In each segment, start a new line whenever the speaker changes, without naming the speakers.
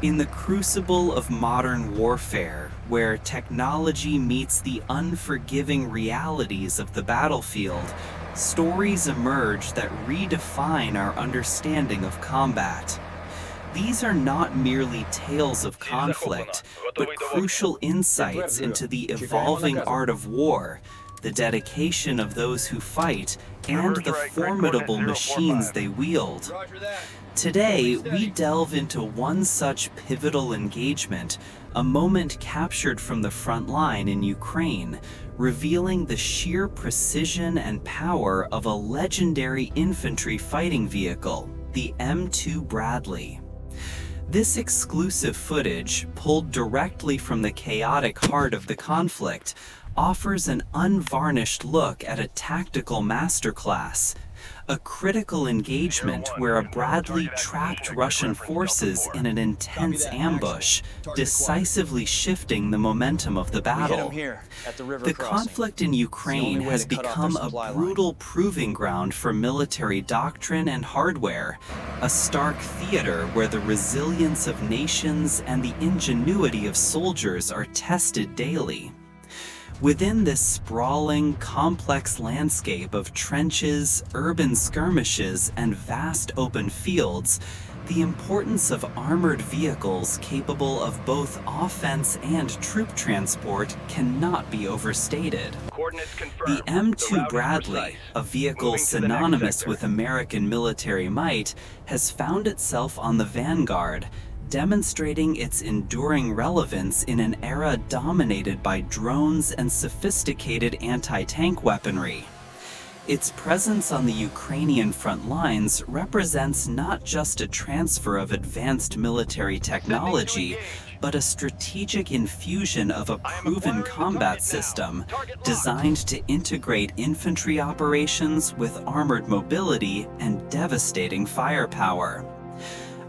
In the crucible of modern warfare, where technology meets the unforgiving realities of the battlefield, stories emerge that redefine our understanding of combat. These are not merely tales of conflict, but crucial insights into the evolving art of war, the dedication of those who fight, and the formidable machines they wield. Today, we delve into one such pivotal engagement, a moment captured from the front line in Ukraine, revealing the sheer precision and power of a legendary infantry fighting vehicle, the M2 Bradley. This exclusive footage, pulled directly from the chaotic heart of the conflict, offers an unvarnished look at a tactical masterclass, a critical engagement where a Bradley trapped Russian forces in an intense ambush, decisively shifting the momentum of the battle. The conflict in Ukraine has become a brutal proving ground for military doctrine and hardware, a stark theater where the resilience of nations and the ingenuity of soldiers are tested daily. Within this sprawling, complex landscape of trenches, urban skirmishes, and vast open fields, the importance of armored vehicles capable of both offense and troop transport cannot be overstated. The M2 Bradley, a vehicle synonymous with American military might, has found itself on the vanguard, demonstrating its enduring relevance in an era dominated by drones and sophisticated anti-tank weaponry. Its presence on the Ukrainian front lines represents not just a transfer of advanced military technology, but a strategic infusion of a proven combat system designed to integrate infantry operations with armored mobility and devastating firepower.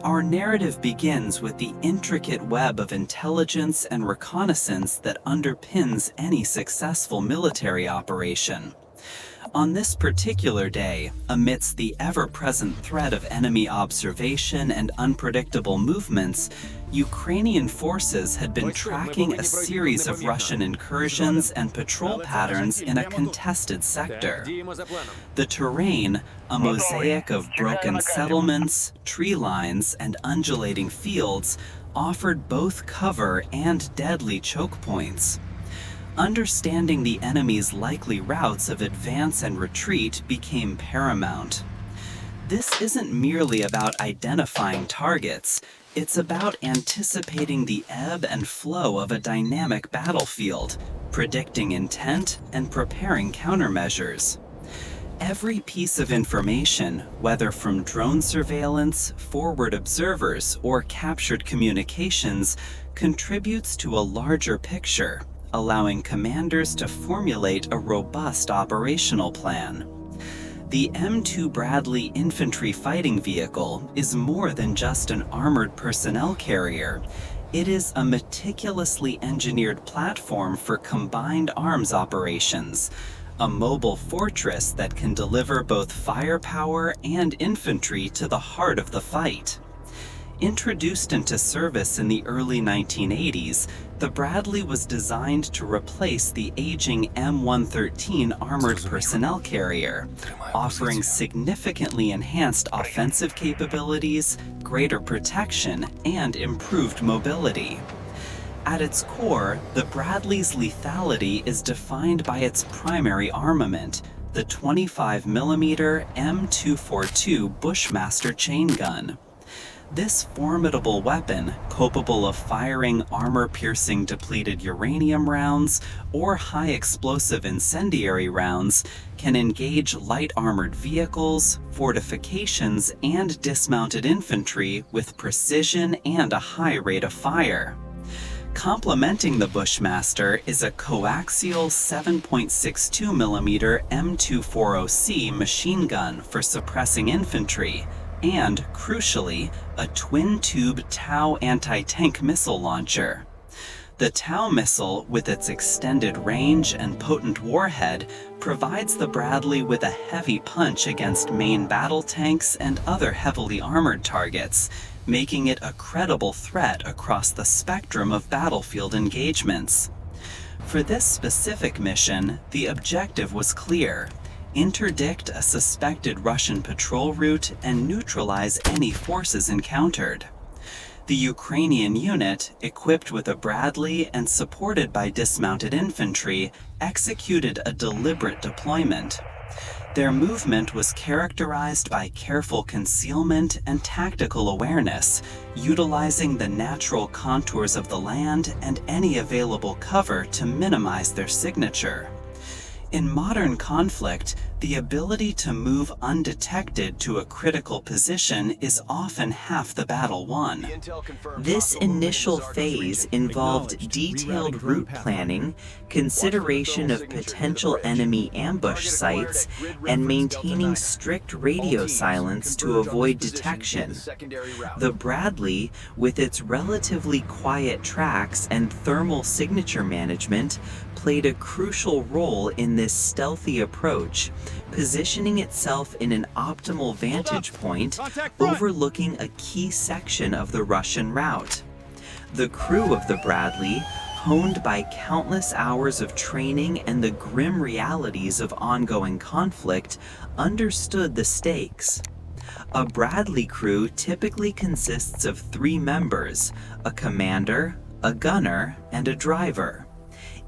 Our narrative begins with the intricate web of intelligence and reconnaissance that underpins any successful military operation. On this particular day, amidst the ever-present threat of enemy observation and unpredictable movements, Ukrainian forces had been tracking a series of Russian incursions and patrol patterns in a contested sector. The terrain, a mosaic of broken settlements, tree lines, and undulating fields, offered both cover and deadly choke points. Understanding the enemy's likely routes of advance and retreat became paramount. This isn't merely about identifying targets, it's about anticipating the ebb and flow of a dynamic battlefield, predicting intent, and preparing countermeasures. Every piece of information, whether from drone surveillance, forward observers, or captured communications, contributes to a larger picture, allowing commanders to formulate a robust operational plan. The M2 Bradley infantry fighting vehicle is more than just an armored personnel carrier. It is a meticulously engineered platform for combined arms operations, a mobile fortress that can deliver both firepower and infantry to the heart of the fight. Introduced into service in the early 1980s, the Bradley was designed to replace the aging M113 armored personnel carrier, offering significantly enhanced offensive capabilities, greater protection, and improved mobility. At its core, the Bradley's lethality is defined by its primary armament, the 25mm M242 Bushmaster chain gun. This formidable weapon, capable of firing armor-piercing depleted uranium rounds or high-explosive incendiary rounds, can engage light armored vehicles, fortifications, and dismounted infantry with precision and a high rate of fire. Complementing the Bushmaster is a coaxial 7.62mm M240C machine gun for suppressing infantry, and, crucially, a twin-tube Tau anti-tank missile launcher. The Tau missile, with its extended range and potent warhead, provides the Bradley with a heavy punch against main battle tanks and other heavily armored targets, making it a credible threat across the spectrum of battlefield engagements. For this specific mission, the objective was clear: interdict a suspected Russian patrol route and neutralize any forces encountered. The Ukrainian unit, equipped with a Bradley and supported by dismounted infantry, executed a deliberate deployment. Their movement was characterized by careful concealment and tactical awareness, utilizing the natural contours of the land and any available cover to minimize their signature. In modern conflict, the ability to move undetected to a critical position is often half the battle won.
This initial phase involved detailed route planning, consideration of potential enemy ambush sites, and maintaining strict radio silence to avoid detection. The Bradley, with its relatively quiet tracks and thermal signature management, played a crucial role in this stealthy approach, positioning itself in an optimal vantage point overlooking a key section of the Russian route. The crew of the Bradley, honed by countless hours of training and the grim realities of ongoing conflict, understood the stakes. A Bradley crew typically consists of 3 members: a commander, a gunner, and a driver.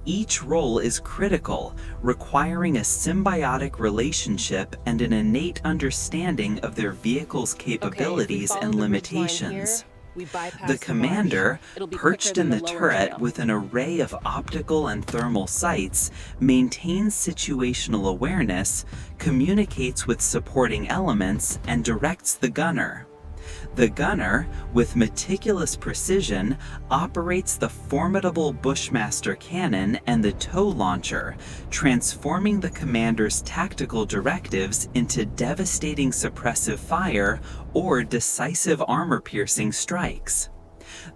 Each role is critical, requiring a symbiotic relationship and an innate understanding of their vehicle's capabilities and limitations. The commander, perched in the turret with an array of optical and thermal sights, maintains situational awareness, communicates with supporting elements, and directs the gunner. The gunner, with meticulous precision, operates the formidable Bushmaster cannon and the tow launcher, transforming the commander's tactical directives into devastating suppressive fire or decisive armor-piercing strikes.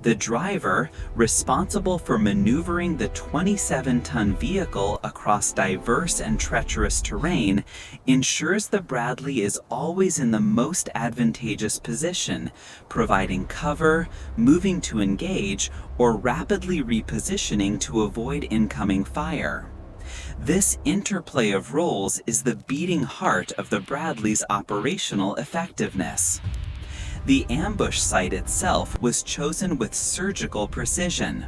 The driver, responsible for maneuvering the 27-ton vehicle across diverse and treacherous terrain, ensures the Bradley is always in the most advantageous position, providing cover, moving to engage, or rapidly repositioning to avoid incoming fire. This interplay of roles is the beating heart of the Bradley's operational effectiveness. The ambush site itself was chosen with surgical precision.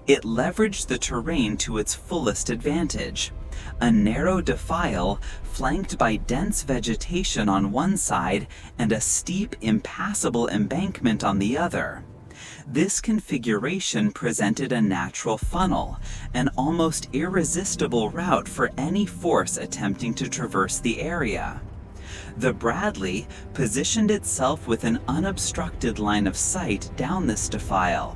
It leveraged the terrain to its fullest advantage. A narrow defile flanked by dense vegetation on one side and a steep, impassable embankment on the other. This configuration presented a natural funnel, an almost irresistible route for any force attempting to traverse the area. The Bradley positioned itself with an unobstructed line of sight down this defile,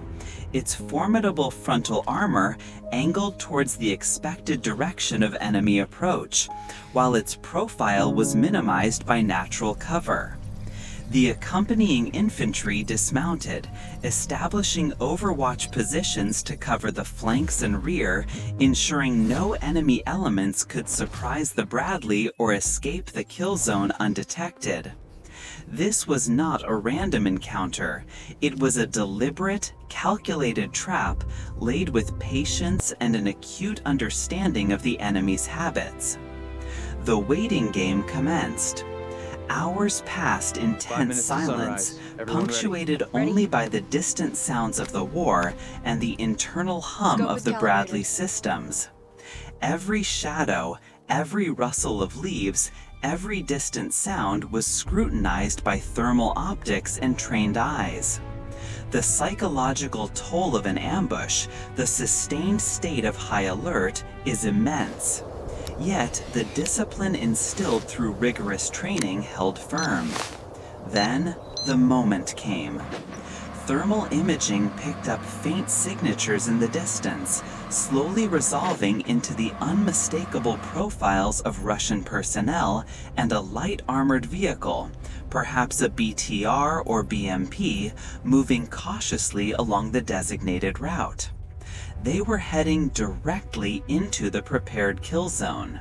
its formidable frontal armor angled towards the expected direction of enemy approach, while its profile was minimized by natural cover. The accompanying infantry dismounted, establishing overwatch positions to cover the flanks and rear, ensuring no enemy elements could surprise the Bradley or escape the kill zone undetected. This was not a random encounter. It was a deliberate, calculated trap laid with patience and an acute understanding of the enemy's habits. The waiting game commenced. Hours passed in tense silence, punctuated only by the distant sounds of the war and the internal hum of the Bradley systems. Every shadow, every rustle of leaves, every distant sound was scrutinized by thermal optics and trained eyes. The psychological toll of an ambush, the sustained state of high alert, is immense. Yet, the discipline instilled through rigorous training held firm. Then, the moment came. Thermal imaging picked up faint signatures in the distance, slowly resolving into the unmistakable profiles of Russian personnel and a light armored vehicle, perhaps a BTR or BMP, moving cautiously along the designated route. They were heading directly into the prepared kill zone.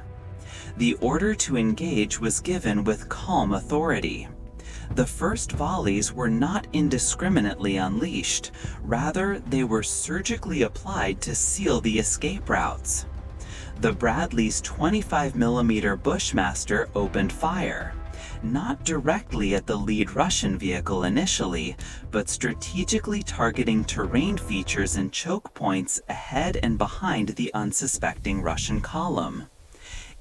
The order to engage was given with calm authority. The first volleys were not indiscriminately unleashed, rather they were surgically applied to seal the escape routes. The Bradley's 25mm Bushmaster opened fire, not directly at the lead Russian vehicle initially, but strategically targeting terrain features and choke points ahead and behind the unsuspecting Russian column.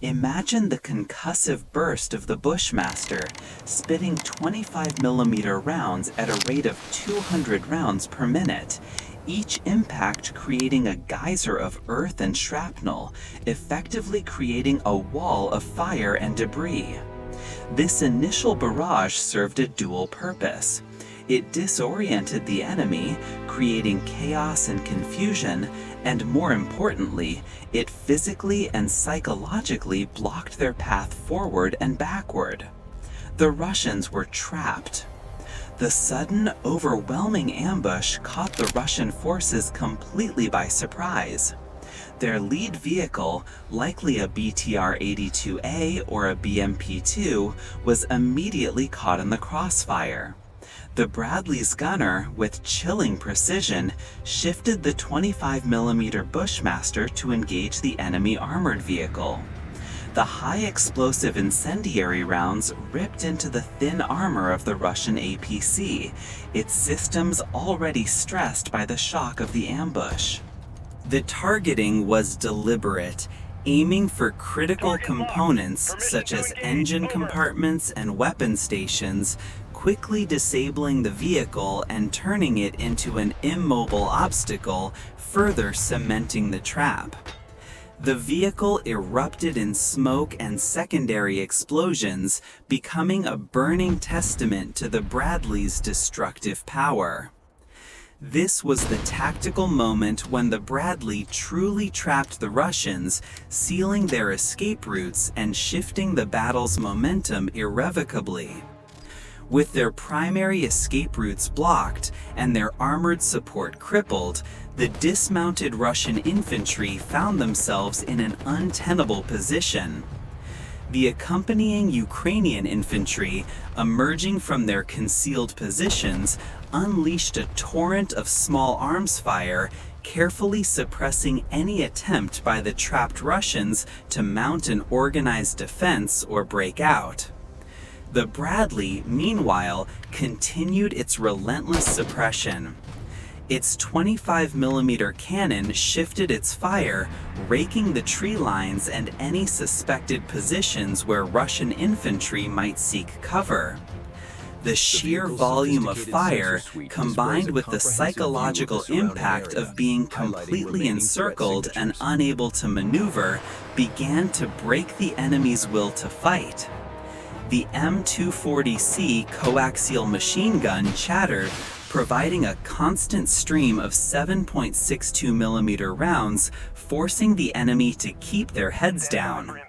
Imagine the concussive burst of the Bushmaster, spitting 25mm rounds at a rate of 200 rounds per minute, each impact creating a geyser of earth and shrapnel, effectively creating a wall of fire and debris. This initial barrage served a dual purpose. It disoriented the enemy, creating chaos and confusion, and more importantly, it physically and psychologically blocked their path forward and backward. The Russians were trapped. The sudden, overwhelming ambush caught the Russian forces completely by surprise. Their lead vehicle, likely a BTR-82A or a BMP-2, was immediately caught in the crossfire. The Bradley's gunner, with chilling precision, shifted the 25mm Bushmaster to engage the enemy armored vehicle. The high-explosive incendiary rounds ripped into the thin armor of the Russian APC, its systems already stressed by the shock of the ambush.
The targeting was deliberate, aiming for critical components such as engine compartments and weapon stations, quickly disabling the vehicle and turning it into an immobile obstacle, further cementing the trap. The vehicle erupted in smoke and secondary explosions, becoming a burning testament to the Bradley's destructive power. This was the tactical moment when the Bradley truly trapped the Russians, sealing their escape routes and shifting the battle's momentum irrevocably. With their primary escape routes blocked and their armored support crippled, the dismounted Russian infantry found themselves in an untenable position. The accompanying Ukrainian infantry, emerging from their concealed positions, unleashed a torrent of small arms fire, carefully suppressing any attempt by the trapped Russians to mount an organized defense or break out. The Bradley, meanwhile, continued its relentless suppression. Its 25mm cannon shifted its fire, raking the tree lines and any suspected positions where Russian infantry might seek cover. The sheer volume of fire, combined with the psychological impact of being completely encircled and unable to maneuver, began to break the enemy's will to fight. The M240C coaxial machine gun chattered, providing a constant stream of 7.62mm rounds, forcing the enemy to keep their heads down.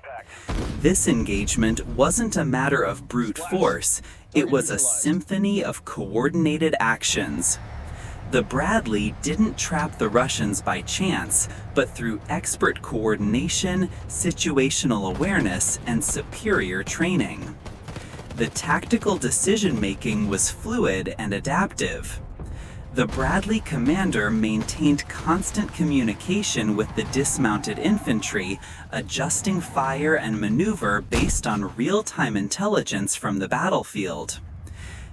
This engagement wasn't a matter of brute force, it was a symphony of coordinated actions. The Bradley didn't trap the Russians by chance, but through expert coordination, situational awareness, and superior training. The tactical decision-making was fluid and adaptive. The Bradley commander maintained constant communication with the dismounted infantry, adjusting fire and maneuver based on real-time intelligence from the battlefield.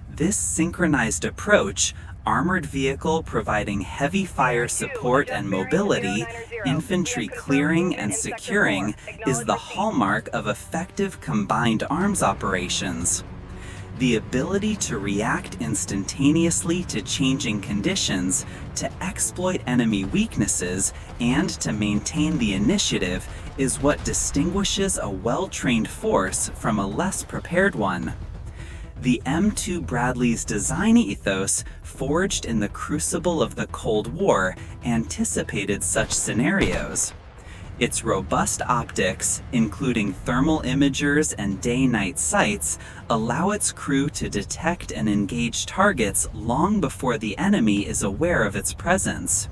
This synchronized approach, armored vehicle providing heavy fire support and mobility, infantry clearing and securing, is the hallmark of effective combined arms operations. The ability to react instantaneously to changing conditions, to exploit enemy weaknesses, and to maintain the initiative is what distinguishes a well-trained force from a less prepared one. The M2 Bradley's design ethos, forged in the crucible of the Cold War, anticipated such scenarios. Its robust optics, including thermal imagers and day-night sights, allow its crew to detect and engage targets long before the enemy is aware of its presence.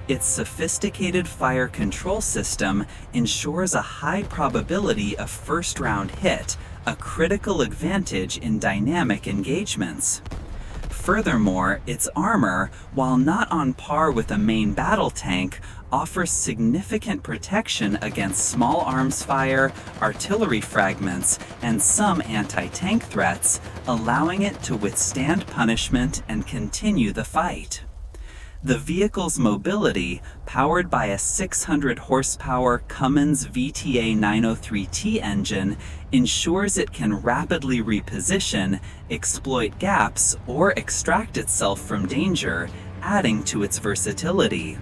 Its sophisticated fire control system ensures a high probability of first-round hit, a critical advantage in dynamic engagements. Furthermore, its armor, while not on par with a main battle tank, offers significant protection against small arms fire, artillery fragments, and some anti-tank threats, allowing it to withstand punishment and continue the fight. The vehicle's mobility, powered by a 600 horsepower Cummins VTA 903T engine, ensures it can rapidly reposition, exploit gaps, or extract itself from danger, adding to its versatility.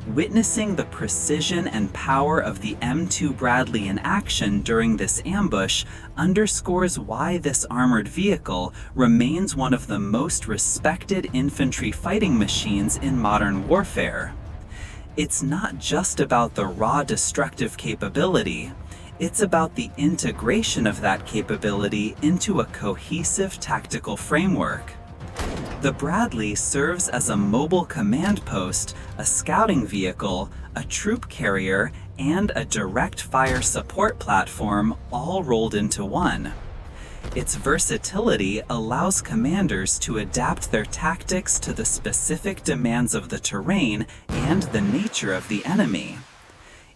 Witnessing the precision and power of the M2 Bradley in action during this ambush underscores why this armored vehicle remains one of the most respected infantry fighting machines in modern warfare. It's not just about the raw destructive capability, it's about the integration of that capability into a cohesive tactical framework. The Bradley serves as a mobile command post, a scouting vehicle, a troop carrier, and a direct fire support platform, all rolled into one. Its versatility allows commanders to adapt their tactics to the specific demands of the terrain and the nature of the enemy.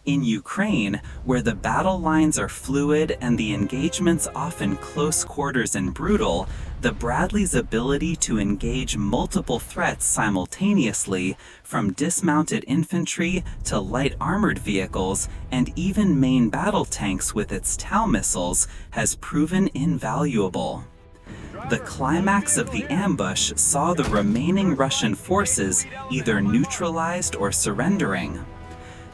In Ukraine, where the battle lines are fluid and the engagements often close quarters and brutal, the Bradley's ability to engage multiple threats simultaneously, from dismounted infantry to light armored vehicles and even main battle tanks with its TOW missiles, has proven invaluable. The climax of the ambush saw the remaining Russian forces either neutralized or surrendering.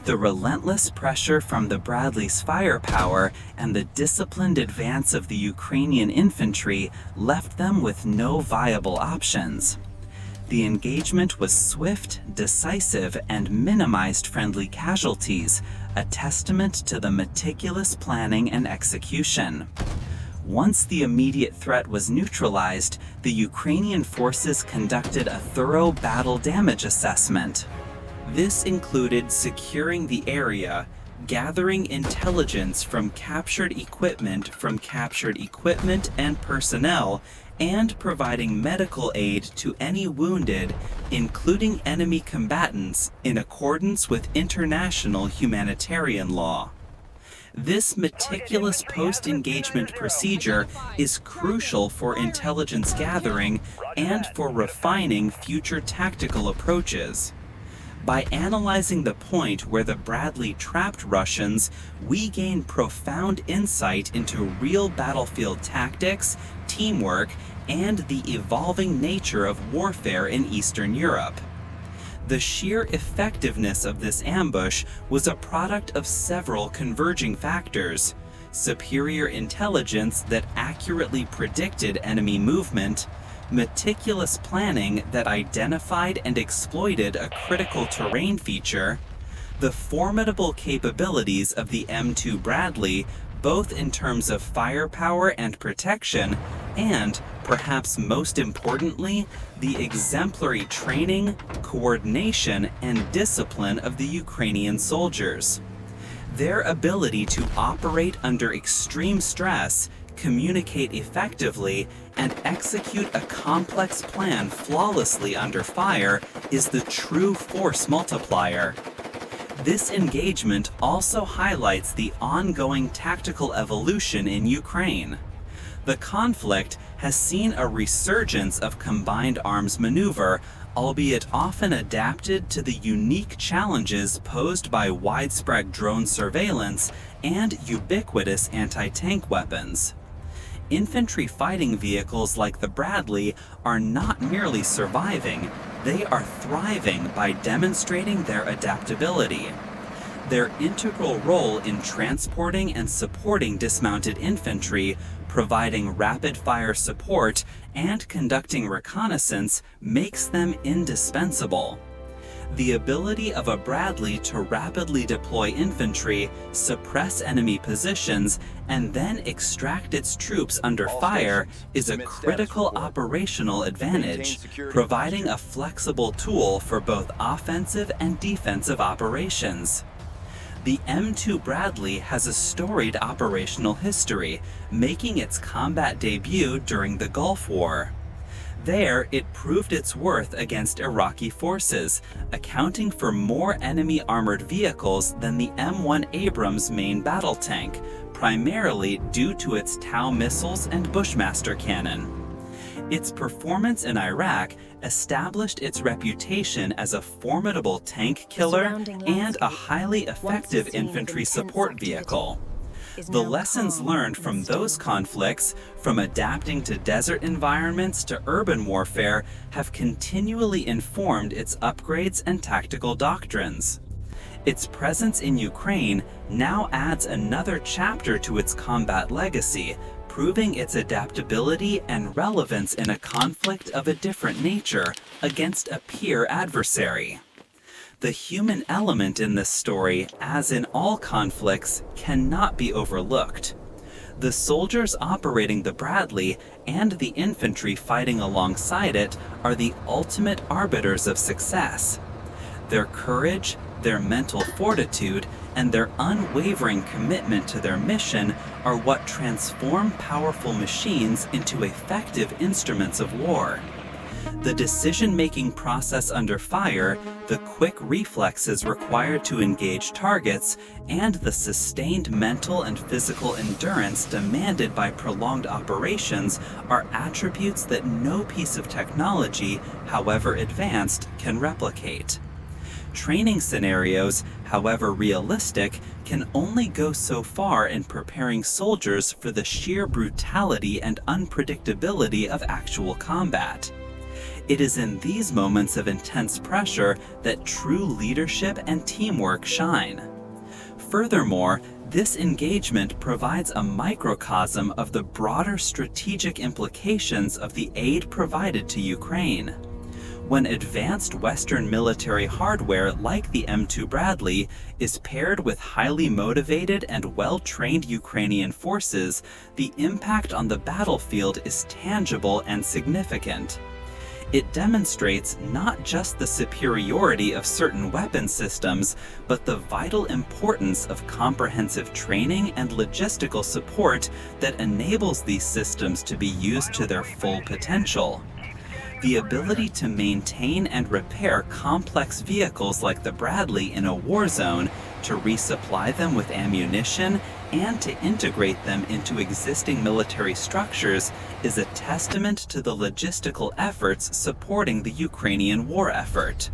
The relentless pressure from the Bradley's firepower and the disciplined advance of the Ukrainian infantry left them with no viable options. The engagement was swift, decisive, and minimized friendly casualties, a testament to the meticulous planning and execution. Once the immediate threat was neutralized, the Ukrainian forces conducted a thorough battle damage assessment. This included securing the area, gathering intelligence from captured equipment and personnel, and providing medical aid to any wounded, including enemy combatants, in accordance with international humanitarian law. This meticulous post-engagement procedure is crucial for intelligence gathering and for refining future tactical approaches. By analyzing the point where the Bradley trapped Russians, we gain profound insight into real battlefield tactics, teamwork, and the evolving nature of warfare in Eastern Europe. The sheer effectiveness of this ambush was a product of several converging factors: superior intelligence that accurately predicted enemy movement, meticulous planning that identified and exploited a critical terrain feature, the formidable capabilities of the M2 Bradley, both in terms of firepower and protection, and, perhaps most importantly, the exemplary training, coordination, and discipline of the Ukrainian soldiers. Their ability to operate under extreme stress, communicate effectively, and execute a complex plan flawlessly under fire is the true force multiplier. This engagement also highlights the ongoing tactical evolution in Ukraine. The conflict has seen a resurgence of combined arms maneuver, albeit often adapted to the unique challenges posed by widespread drone surveillance and ubiquitous anti-tank weapons. Infantry fighting vehicles like the Bradley are not merely surviving, they are thriving by demonstrating their adaptability. Their integral role in transporting and supporting dismounted infantry, providing rapid-fire support, and conducting reconnaissance makes them indispensable. The ability of a Bradley to rapidly deploy infantry, suppress enemy positions, and then extract its troops under fire is a critical operational advantage, providing a flexible tool for both offensive and defensive operations. The M2 Bradley has a storied operational history, making its combat debut during the Gulf War. There, it proved its worth against Iraqi forces, accounting for more enemy armored vehicles than the M1 Abrams main battle tank, primarily due to its Tau missiles and Bushmaster cannon. Its performance in Iraq established its reputation as a formidable tank killer and a highly effective infantry support vehicle. The lessons learned from those conflicts, from adapting to desert environments to urban warfare, have continually informed its upgrades and tactical doctrines. Its presence in Ukraine now adds another chapter to its combat legacy, proving its adaptability and relevance in a conflict of a different nature against a peer adversary. The human element in this story, as in all conflicts, cannot be overlooked. The soldiers operating the Bradley and the infantry fighting alongside it are the ultimate arbiters of success. Their courage, their mental fortitude, and their unwavering commitment to their mission are what transform powerful machines into effective instruments of war. The decision-making process under fire, the quick reflexes required to engage targets, and the sustained mental and physical endurance demanded by prolonged operations are attributes that no piece of technology, however advanced, can replicate. Training scenarios, however realistic, can only go so far in preparing soldiers for the sheer brutality and unpredictability of actual combat. It is in these moments of intense pressure that true leadership and teamwork shine. Furthermore, this engagement provides a microcosm of the broader strategic implications of the aid provided to Ukraine. When advanced Western military hardware like the M2 Bradley is paired with highly motivated and well-trained Ukrainian forces, the impact on the battlefield is tangible and significant. It demonstrates not just the superiority of certain weapon systems, but the vital importance of comprehensive training and logistical support that enables these systems to be used to their full potential. The ability to maintain and repair complex vehicles like the Bradley in a war zone, to resupply them with ammunition, and to integrate them into existing military structures is a testament to the logistical efforts supporting the Ukrainian war effort.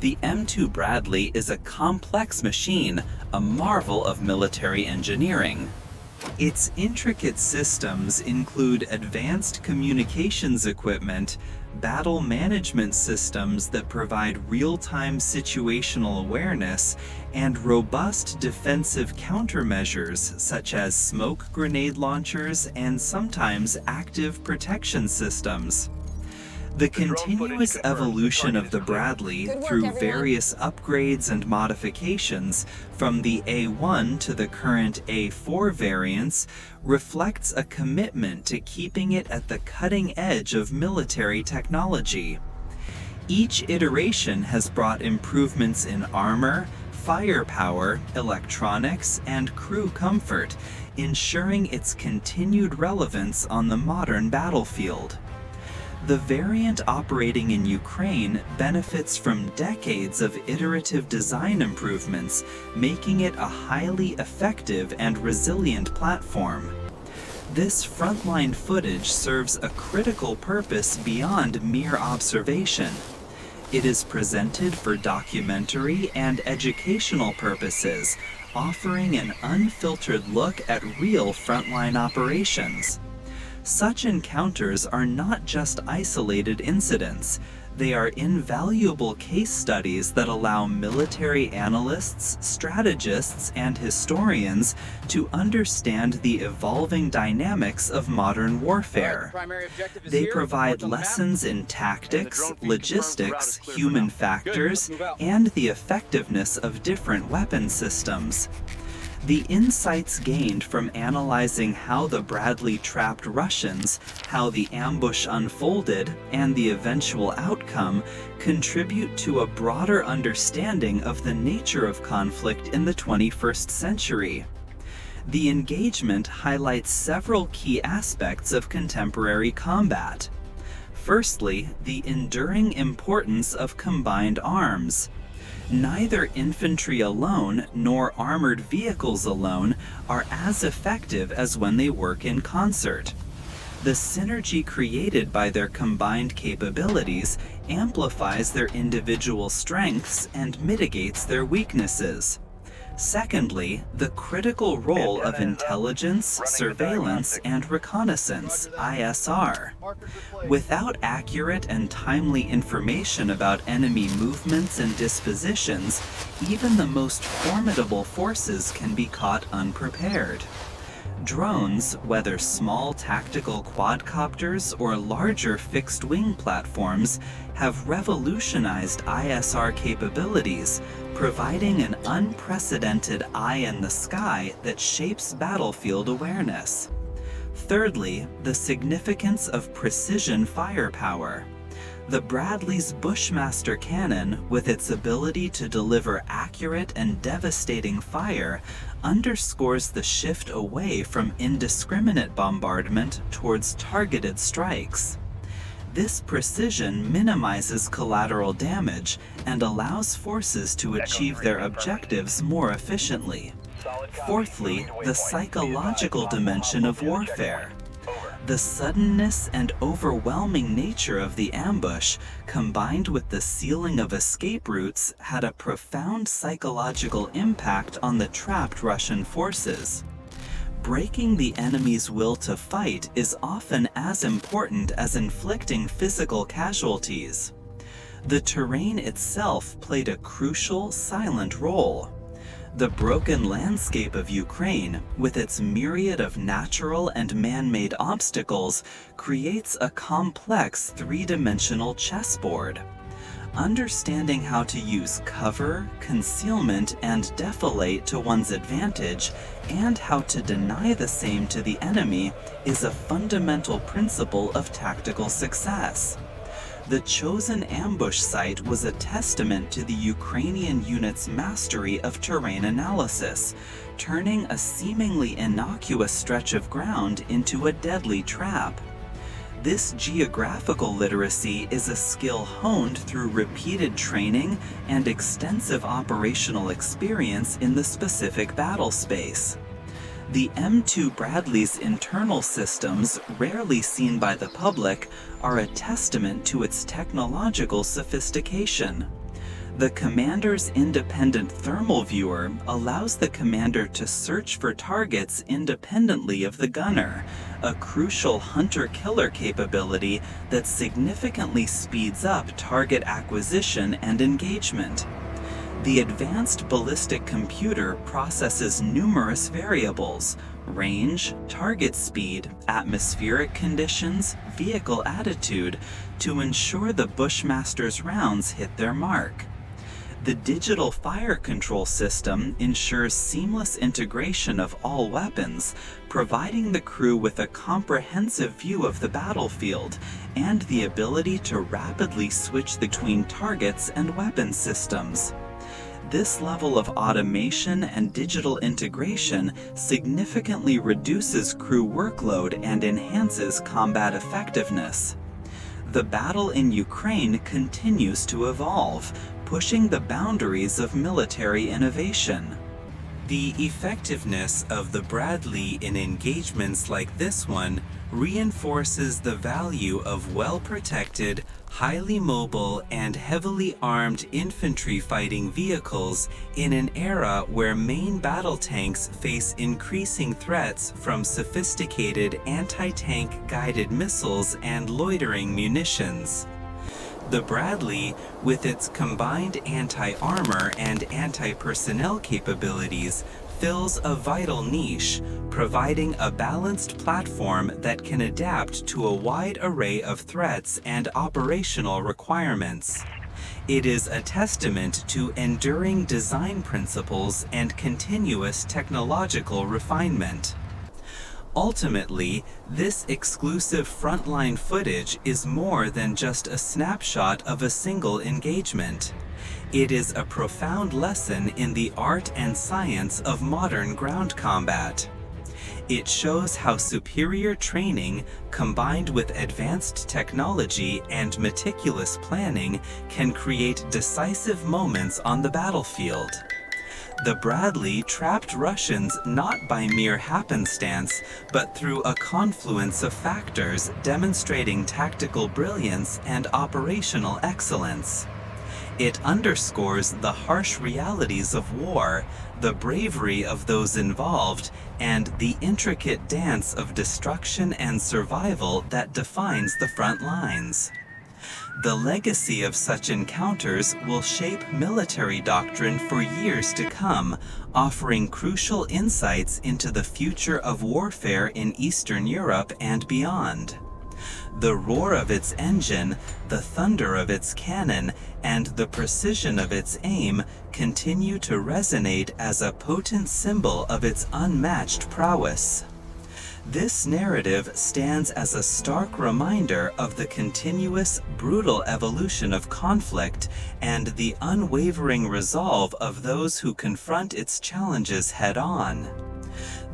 The M2 Bradley is a complex machine, a marvel of military engineering. Its intricate systems include advanced communications equipment, battle management systems that provide real-time situational awareness, and robust defensive countermeasures such as smoke grenade launchers and sometimes active protection systems. The continuous evolution of the Bradley through various upgrades and modifications from the A1 to the current A4 variants reflects a commitment to keeping it at the cutting edge of military technology. Each iteration has brought improvements in armor, firepower, electronics, and crew comfort, ensuring its continued relevance on the modern battlefield. The variant operating in Ukraine benefits from decades of iterative design improvements, making it a highly effective and resilient platform. This frontline footage serves a critical purpose beyond mere observation. It is presented for documentary and educational purposes, offering an unfiltered look at real frontline operations. Such encounters are not just isolated incidents. They are invaluable case studies that allow military analysts, strategists, and historians to understand the evolving dynamics of modern warfare. They provide lessons in tactics, logistics, human factors, and the effectiveness of different weapon systems. The insights gained from analyzing how the Bradley trapped Russians, how the ambush unfolded, and the eventual outcome contribute to a broader understanding of the nature of conflict in the 21st century. The engagement highlights several key aspects of contemporary combat. Firstly, the enduring importance of combined arms. Neither infantry alone nor armored vehicles alone are as effective as when they work in concert. The synergy created by their combined capabilities amplifies their individual strengths and mitigates their weaknesses. Secondly, the critical role of intelligence, surveillance, and reconnaissance, ISR. Without accurate and timely information about enemy movements and dispositions, even the most formidable forces can be caught unprepared. Drones, whether small tactical quadcopters or larger fixed-wing platforms, have revolutionized ISR capabilities, providing an unprecedented eye in the sky that shapes battlefield awareness. Thirdly, the significance of precision firepower. The Bradley's Bushmaster cannon, with its ability to deliver accurate and devastating fire, underscores the shift away from indiscriminate bombardment towards targeted strikes. This precision minimizes collateral damage and allows forces to achieve their objectives more efficiently. Fourthly, the psychological dimension of warfare. The suddenness and overwhelming nature of the ambush, combined with the sealing of escape routes, had a profound psychological impact on the trapped Russian forces. Breaking the enemy's will to fight is often as important as inflicting physical casualties. The terrain itself played a crucial, silent role. The broken landscape of Ukraine, with its myriad of natural and man-made obstacles, creates a complex three-dimensional chessboard. Understanding how to use cover, concealment, and defilade to one's advantage, and how to deny the same to the enemy, is a fundamental principle of tactical success. The chosen ambush site was a testament to the Ukrainian unit's mastery of terrain analysis, turning a seemingly innocuous stretch of ground into a deadly trap. This geographical literacy is a skill honed through repeated training and extensive operational experience in the specific battle space. The M2 Bradley's internal systems, rarely seen by the public, are a testament to its technological sophistication. The commander's independent thermal viewer allows the commander to search for targets independently of the gunner, a crucial hunter-killer capability that significantly speeds up target acquisition and engagement. The advanced ballistic computer processes numerous variables: range, target speed, atmospheric conditions, vehicle attitude, to ensure the Bushmaster's rounds hit their mark. The digital fire control system ensures seamless integration of all weapons, providing the crew with a comprehensive view of the battlefield and the ability to rapidly switch between targets and weapon systems. This level of automation and digital integration significantly reduces crew workload and enhances combat effectiveness. The battle in Ukraine continues to evolve, pushing the boundaries of military innovation. The effectiveness of the Bradley in engagements like this one reinforces the value of well-protected, highly mobile, and heavily armed infantry fighting vehicles in an era where main battle tanks face increasing threats from sophisticated anti-tank guided missiles and loitering munitions. The Bradley, with its combined anti-armor and anti-personnel capabilities, fills a vital niche, providing a balanced platform that can adapt to a wide array of threats and operational requirements. It is a testament to enduring design principles and continuous technological refinement. Ultimately, this exclusive Frontline footage is more than just a snapshot of a single engagement. It is a profound lesson in the art and science of modern ground combat. It shows how superior training, combined with advanced technology and meticulous planning, can create decisive moments on the battlefield. The Bradley trapped Russians not by mere happenstance, but through a confluence of factors demonstrating tactical brilliance and operational excellence. It underscores the harsh realities of war, the bravery of those involved, and the intricate dance of destruction and survival that defines the front lines. The legacy of such encounters will shape military doctrine for years to come, offering crucial insights into the future of warfare in Eastern Europe and beyond. The roar of its engine, the thunder of its cannon, and the precision of its aim continue to resonate as a potent symbol of its unmatched prowess. This narrative stands as a stark reminder of the continuous, brutal evolution of conflict and the unwavering resolve of those who confront its challenges head-on.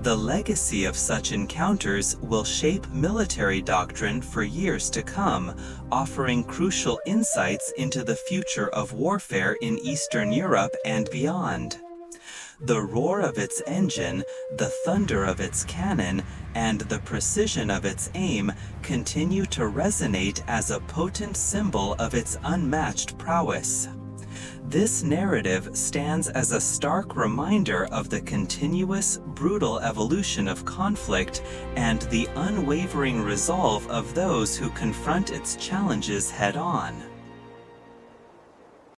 The legacy of such encounters will shape military doctrine for years to come, offering crucial insights into the future of warfare in Eastern Europe and beyond. The roar of its engine, the thunder of its cannon, and the precision of its aim continue to resonate as a potent symbol of its unmatched prowess. This narrative stands as a stark reminder of the continuous, brutal evolution of conflict and the unwavering resolve of those who confront its challenges head-on.